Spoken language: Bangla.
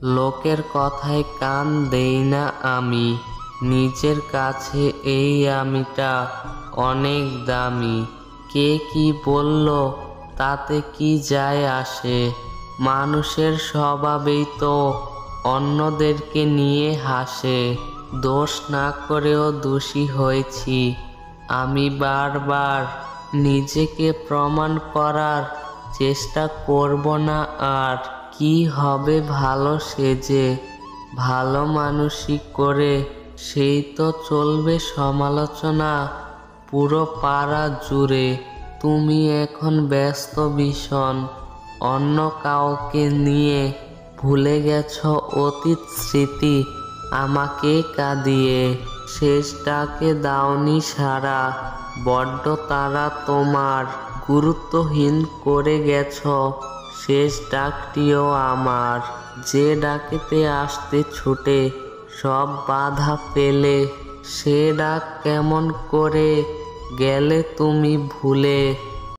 লোকের কথায় কান দেই না আমি, নিজের কাছে এই আমিটা অনেক দামি। কে কি বলল তাতে কি যায় আসে, মানুষের স্বভাবেই তো অন্যদেরকে নিয়ে হাসে। দোষ না করেও দোষী হয়েছি আমি বারবার, নিজেকে প্রমাণ করার চেষ্টা করব না আর। কি হবে ভালো সেজে, ভালো মানুষই করে, সেই তো চলবে সমালোচনা পুরো পাড়া জুড়ে। তুমি এখন ব্যস্ত ভীষণ অন্য কাউকে নিয়ে, ভুলে গেছো অতীত স্মৃতি আমাকে কাঁদিয়ে। শেষ ডাকে দাওনি সাড়া, বড্ড তারা তোমার, গুরুত্বহীন করে গেছো শেষ ডাকটিও আমার। যে ডাকেতে আসতে ছুটে সব বাধা পেলে, সে ডাক কেমন করে গেলে তুমি ভুলে।